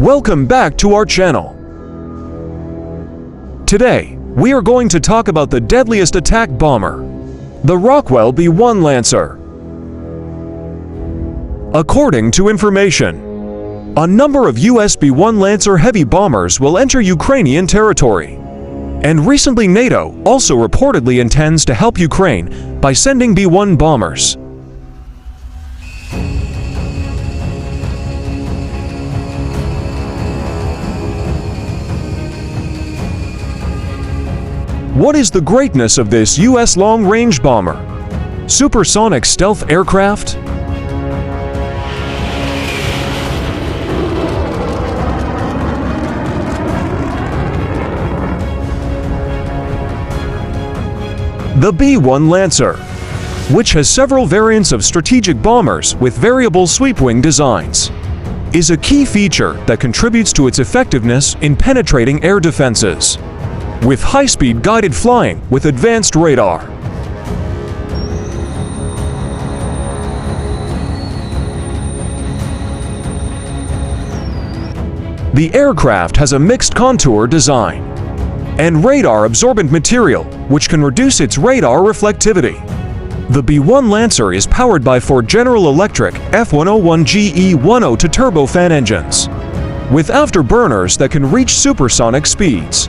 Welcome back to our channel. Today, we are going to talk about the deadliest attack bomber, the Rockwell B-1 Lancer. According to information, a number of US B-1 Lancer heavy bombers will enter Ukrainian territory. And recently NATO also reportedly intends to help Ukraine by sending B-1 bombers. What is the greatness of this US long-range bomber? Supersonic stealth aircraft? The B-1 Lancer, which has several variants of strategic bombers with variable sweep-wing designs, is a key feature that contributes to its effectiveness in penetrating air defenses, with high-speed guided flying with advanced radar. The aircraft has a mixed contour design and radar-absorbent material, which can reduce its radar reflectivity. The B-1 Lancer is powered by 4 General Electric F101GE 102 turbofan engines, with afterburners that can reach supersonic speeds.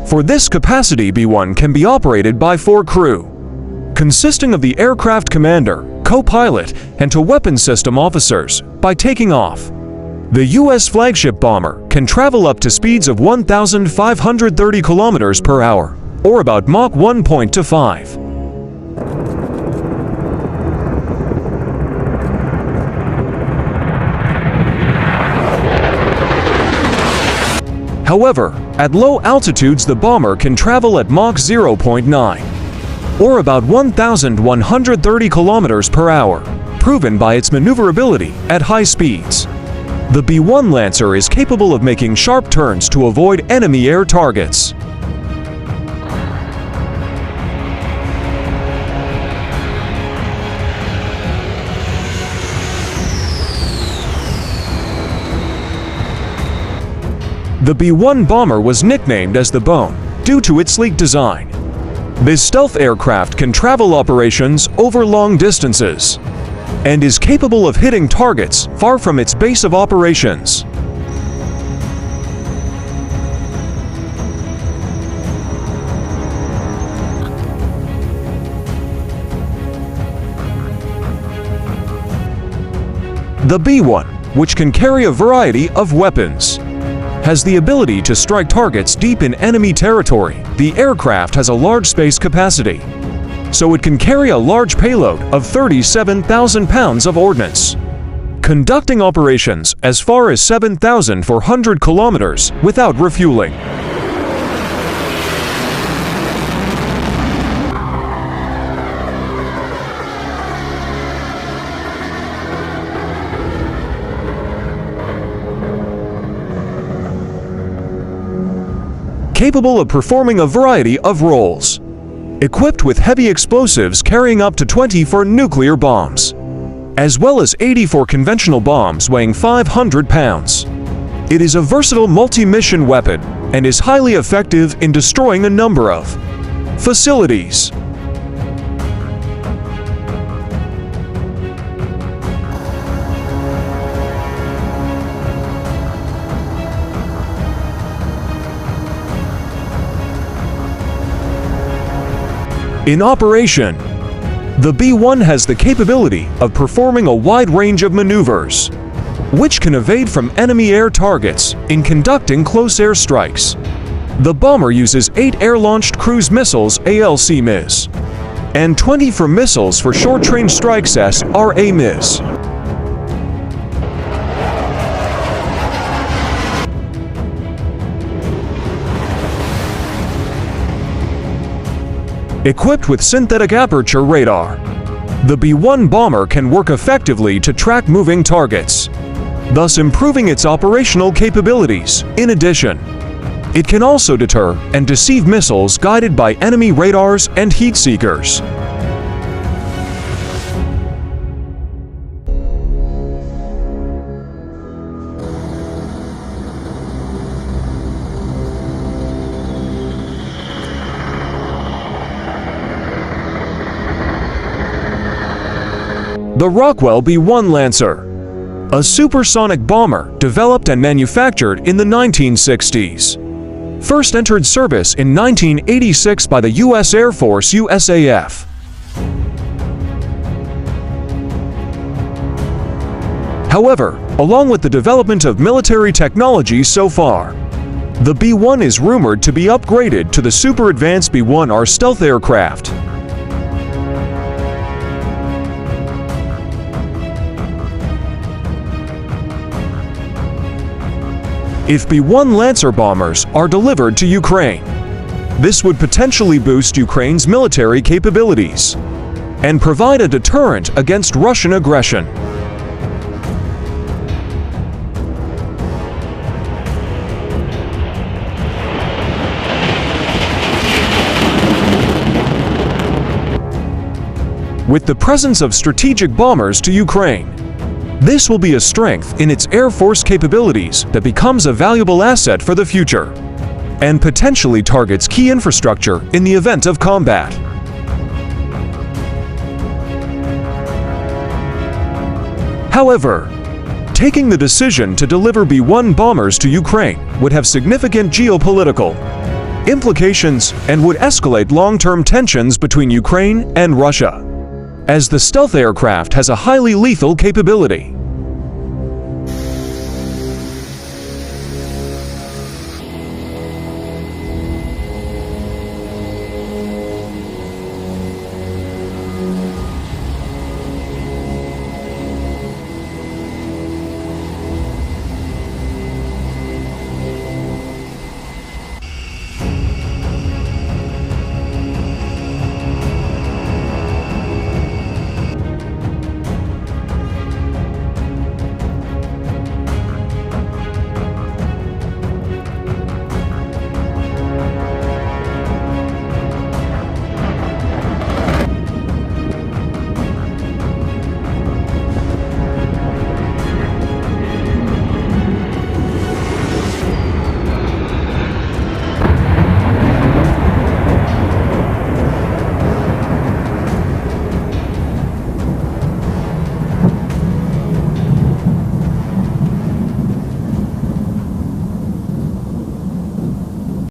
For this capacity, B-1 can be operated by 4 crew, consisting of the aircraft commander, co-pilot, and 2 weapon system officers, by taking off. The U.S. flagship bomber can travel up to speeds of 1,530 kilometers per hour, or about Mach 1.25. However, at low altitudes the bomber can travel at Mach 0.9, or about 1,130 kilometers per hour, proven by its maneuverability at high speeds. The B-1 Lancer is capable of making sharp turns to avoid enemy air targets. The B-1 bomber was nicknamed as the Bone due to its sleek design. This stealth aircraft can travel operations over long distances and is capable of hitting targets far from its base of operations. The B-1, which can carry a variety of weapons, has the ability to strike targets deep in enemy territory. The aircraft has a large space capacity, so it can carry a large payload of 37,000 pounds of ordnance, conducting operations as far as 7,400 kilometers without refueling. Capable of performing a variety of roles, equipped with heavy explosives carrying up to 20 for nuclear bombs, as well as 80 for conventional bombs weighing 500 pounds. It is a versatile multi-mission weapon and is highly effective in destroying a number of facilities. In operation, the B-1 has the capability of performing a wide range of maneuvers, which can evade from enemy air targets in conducting close air strikes. The bomber uses 8 air-launched cruise missiles ALC-MIS and 20 for missiles for short-range strikes SRA-MIS. Equipped with synthetic aperture radar, the B-1 bomber can work effectively to track moving targets, thus improving its operational capabilities. In addition, It can also deter and deceive missiles guided by enemy radars and heat seekers. The Rockwell B-1 Lancer, a supersonic bomber developed and manufactured in the 1960s. First entered service in 1986 by the U.S. Air Force USAF. However, along with the development of military technology so far, the B-1 is rumored to be upgraded to the super advanced B-1R stealth aircraft. If B-1 Lancer bombers are delivered to Ukraine, this would potentially boost Ukraine's military capabilities and provide a deterrent against Russian aggression. With the presence of strategic bombers to Ukraine, this will be a strength in its Air Force capabilities that becomes a valuable asset for the future and potentially targets key infrastructure in the event of combat. However, taking the decision to deliver B-1 bombers to Ukraine would have significant geopolitical implications and would escalate long-term tensions between Ukraine and Russia, as the stealth aircraft has a highly lethal capability.